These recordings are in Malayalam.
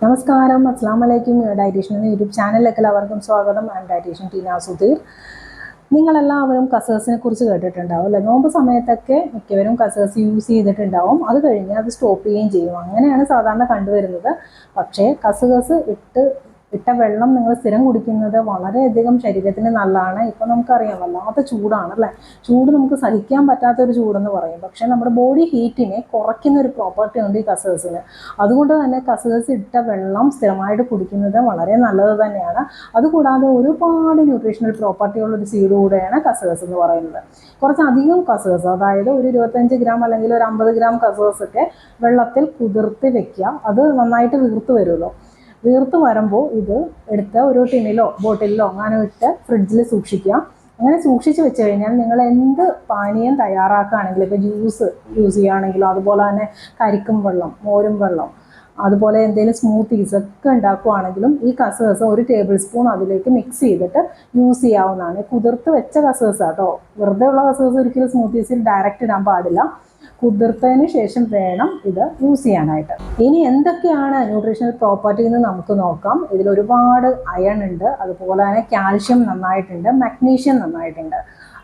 നമസ്കാരം, അസ്സാം വലൈക്കും. ഡയറ്റീഷ്യൻ എന്ന യൂട്യൂബ് ചാനലിലേക്ക് എല്ലാവർക്കും സ്വാഗതം. ഞാൻ ഡയറ്റീഷ്യൻ ടീന സുധീർ. നിങ്ങളെല്ലാവരും കസേഴ്സിനെ കുറിച്ച് കേട്ടിട്ടുണ്ടാവും അല്ലേ? നോമ്പ് സമയത്തൊക്കെ മിക്കവരും കസേഴ്സ് യൂസ് ചെയ്തിട്ടുണ്ടാവും. അത് കഴിഞ്ഞ് അത് സ്റ്റോപ്പ് ചെയ്യുകയും ചെയ്യും. അങ്ങനെയാണ് സാധാരണ കണ്ടുവരുന്നത്. പക്ഷേ കസേഴ്സ് ഇട്ട വെള്ളം നിങ്ങൾ സ്ഥിരം കുടിക്കുന്നത് വളരെയധികം ശരീരത്തിന് നല്ലതാണ്. ഇപ്പം നമുക്കറിയാം, വല്ലാത്ത ചൂടാണ് അല്ലേ? ചൂട് നമുക്ക് സഹിക്കാൻ പറ്റാത്തൊരു ചൂടെന്ന് പറയും. പക്ഷേ നമ്മുടെ ബോഡി ഹീറ്റിനെ കുറയ്ക്കുന്ന ഒരു പ്രോപ്പർട്ടി ഉണ്ട് ഈ കസേഴ്സിന്. അതുകൊണ്ട് തന്നെ കസേഴ്സ് ഇട്ട വെള്ളം സ്ഥിരമായിട്ട് കുടിക്കുന്നത് വളരെ നല്ലത് തന്നെയാണ്. അതുകൂടാതെ ഒരുപാട് ന്യൂട്രീഷണൽ പ്രോപ്പർട്ടി ഉള്ളൊരു സീഡ് കൂടെയാണ് കസേഴ്സ് എന്ന് പറയുന്നത്. കുറച്ചധികം കസേഴ്സ്, അതായത് ഒരു 25 ഗ്രാം അല്ലെങ്കിൽ ഒരു 50 ഗ്രാം കസേഴ്സൊക്കെ വെള്ളത്തിൽ കുതിർത്തി വെക്കുക. അത് നന്നായിട്ട് വീർത്ത് വരുമല്ലോ. വീർത്ത് വരുമ്പോൾ ഇത് എടുത്ത് ഒരു ടിന്നിലോ ബോട്ടിലിലോ അങ്ങനെ ഇട്ട് ഫ്രിഡ്ജിൽ സൂക്ഷിക്കുക. അങ്ങനെ സൂക്ഷിച്ച് വെച്ച് കഴിഞ്ഞാൽ നിങ്ങൾ എന്ത് പാനീയം തയ്യാറാക്കുകയാണെങ്കിലും, ഇപ്പോൾ ജ്യൂസ് യൂസ് ചെയ്യുകയാണെങ്കിലും, അതുപോലെ തന്നെ കരിക്കും വെള്ളം, മോരും വെള്ളം, അതുപോലെ എന്തെങ്കിലും സ്മൂത്തീസ് ഒക്കെ ഉണ്ടാക്കുകയാണെങ്കിലും ഈ കസേഴ്സ് ഒരു ടേബിൾ സ്പൂൺ അതിലേക്ക് മിക്സ് ചെയ്തിട്ട് യൂസ് ചെയ്യാവുന്നതാണ്. കുതിർത്ത് വെച്ച കസേഴ്സ് കേട്ടോ. വെറുതെ ഉള്ള കസേഴ്സ് ഒരിക്കലും സ്മൂത്തീസിൽ ഡയറക്റ്റ് ഇടാൻ പാടില്ല. കുതിർത്തതിന് ശേഷം വേണം ഇത് യൂസ് ചെയ്യാനായിട്ട്. ഇനി എന്തൊക്കെയാണ് ന്യൂട്രീഷണൽ പ്രോപ്പർട്ടി എന്ന് നമുക്ക് നോക്കാം. ഇതിൽ ഒരുപാട് അയൺ ഉണ്ട്, അതുപോലെ തന്നെ കാൽഷ്യം നന്നായിട്ടുണ്ട്, മഗ്നീഷ്യം നന്നായിട്ടുണ്ട്.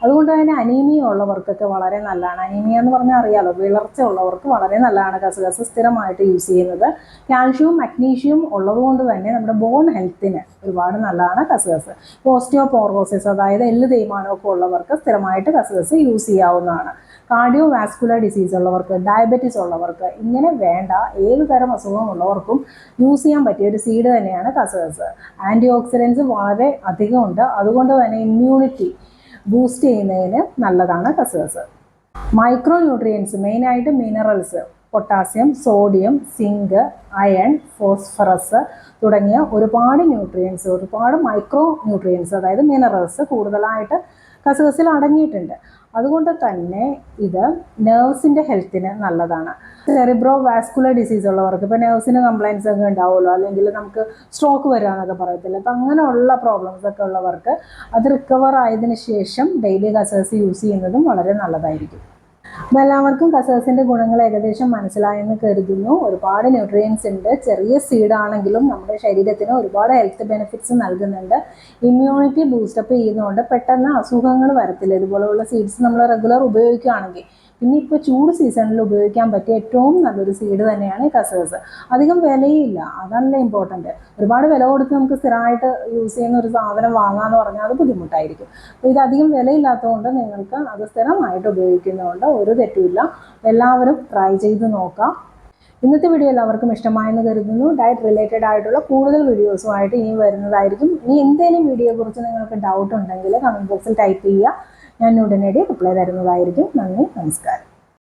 അതുകൊണ്ട് തന്നെ അനീമിയ ഉള്ളവർക്കൊക്കെ വളരെ നല്ലതാണ്. അനീമിയ എന്ന് പറഞ്ഞാൽ അറിയാലോ, വിളർച്ച ഉള്ളവർക്ക് വളരെ നല്ലതാണ് കസേഴ്സ് സ്ഥിരമായിട്ട് യൂസ് ചെയ്യുന്നത്. കാൽഷ്യവും മഗ്നീഷ്യവും ഉള്ളതുകൊണ്ട് തന്നെ നമ്മുടെ ബോൺ ഹെൽത്തിന് ഒരുപാട് നല്ലതാണ് കസേഴ്സ്. ഓസ്റ്റിയോപോറോസിസ്, അതായത് എല്ല് തേയ്മാനമൊക്കെ ഉള്ളവർക്ക് സ്ഥിരമായിട്ട് കസേഴ്സ് യൂസ് ചെയ്യാവുന്നതാണ്. കാർഡിയോ വാസ്കുലർ ഡിസീസ് ഉള്ളവർക്ക്, ഡയബറ്റീസ് ഉള്ളവർക്ക്, ഇങ്ങനെ വേണ്ട ഏത് തരം അസുഖമുള്ളവർക്കും യൂസ് ചെയ്യാൻ പറ്റിയ ഒരു സീഡ് തന്നെയാണ് കസേഴ്സ്. ആൻറ്റി ഓക്സിഡൻസ് വളരെ അധികമുണ്ട്. അതുകൊണ്ട് തന്നെ ഇമ്മ്യൂണിറ്റി ബൂസ്റ്റ് ചെയ്യുന്നതിന് നല്ലതാണ് കസേഴ്സ്. മൈക്രോ ന്യൂട്രിയൻസ്, മെയിനായിട്ട് minerals, potassium, sodium, zinc, iron, phosphorus തുടങ്ങിയ ഒരുപാട് ന്യൂട്രിയൻസ്, ഒരുപാട് മൈക്രോ ന്യൂട്രിയൻസ്, അതായത് മിനറൽസ് കൂടുതലായിട്ട് കസേഴ്സിൽ അടങ്ങിയിട്ടുണ്ട്. അതുകൊണ്ട് തന്നെ ഇത് നെർവ്സിൻ്റെ ഹെൽത്തിന് നല്ലതാണ്. സെറിബ്രോ വാസ്കുലർ ഡിസീസ് ഉള്ളവർക്ക്, ഇപ്പോൾ നെർവ്സിന് കംപ്ലയിൻസ് ഒക്കെ ഉണ്ടാവുമല്ലോ, അല്ലെങ്കിൽ നമുക്ക് സ്ട്രോക്ക് വരിക എന്നൊക്കെ പറയത്തില്ല, അപ്പം അങ്ങനെയുള്ള പ്രോബ്ലംസ് ഒക്കെ ഉള്ളവർക്ക് അത് റിക്കവർ ആയതിനു ശേഷം ഡെയിലി കസേഴ്സ് യൂസ് ചെയ്യുന്നതും വളരെ നല്ലതായിരിക്കും. അപ്പോൾ എല്ലാവർക്കും കസേഴ്സിൻ്റെ ഗുണങ്ങൾ ഏകദേശം മനസ്സിലായെന്ന് കരുതുന്നു. ഒരുപാട് ന്യൂട്രിയൻസ് ഉണ്ട്. ചെറിയ സീഡാണെങ്കിലും നമ്മുടെ ശരീരത്തിന് ഒരുപാട് ഹെൽത്ത് ബെനിഫിറ്റ്സ് നൽകുന്നുണ്ട്. ഇമ്മ്യൂണിറ്റി ബൂസ്റ്റപ്പ് ചെയ്യുന്നതുകൊണ്ട് പെട്ടെന്ന് അസുഖങ്ങൾ വരത്തില്ല. ഇതുപോലെയുള്ള സീഡ്സ് നമ്മൾ റെഗുലർ ഉപയോഗിക്കുകയാണെങ്കിൽ, പിന്നെ ഇപ്പോൾ ചൂട് സീസണിൽ ഉപയോഗിക്കാൻ പറ്റിയ ഏറ്റവും നല്ലൊരു സീഡ് തന്നെയാണ് ഈ കസേഴ്സ്. അധികം വിലയില്ല, അതാണല്ലേ ഇമ്പോർട്ടൻറ്റ്. ഒരുപാട് വില കൊടുത്ത് നമുക്ക് സ്ഥിരമായിട്ട് യൂസ് ചെയ്യുന്ന ഒരു സാധനം വാങ്ങാമെന്ന് പറഞ്ഞാൽ അത് ബുദ്ധിമുട്ടായിരിക്കും. അപ്പോൾ ഇത് അധികം വിലയില്ലാത്തതുകൊണ്ട് നിങ്ങൾക്ക് അത് സ്ഥിരമായിട്ട് ഉപയോഗിക്കുന്നതുകൊണ്ട് ഒരു തെറ്റുമില്ല. എല്ലാവരും ട്രൈ ചെയ്ത് നോക്കാം. ഇന്നത്തെ വീഡിയോ എല്ലാവർക്കും ഇഷ്ടമായെന്ന് കരുതുന്നു. ഡയറ്റ് റിലേറ്റഡ് ആയിട്ടുള്ള കൂടുതൽ വീഡിയോസുമായിട്ട് ഇനി വരുന്നതായിരിക്കും. ഇനി എന്തെങ്കിലും വീഡിയോയെക്കുറിച്ച് നിങ്ങൾക്ക് ഡൗട്ട് ഉണ്ടെങ്കിൽ കമൻറ്റ് ബോക്സിൽ ടൈപ്പ് ചെയ്യുക. ഞാൻ ഉടനടി റിപ്ലൈ തരുന്നതായിരിക്കും. നന്ദി, നമസ്കാരം.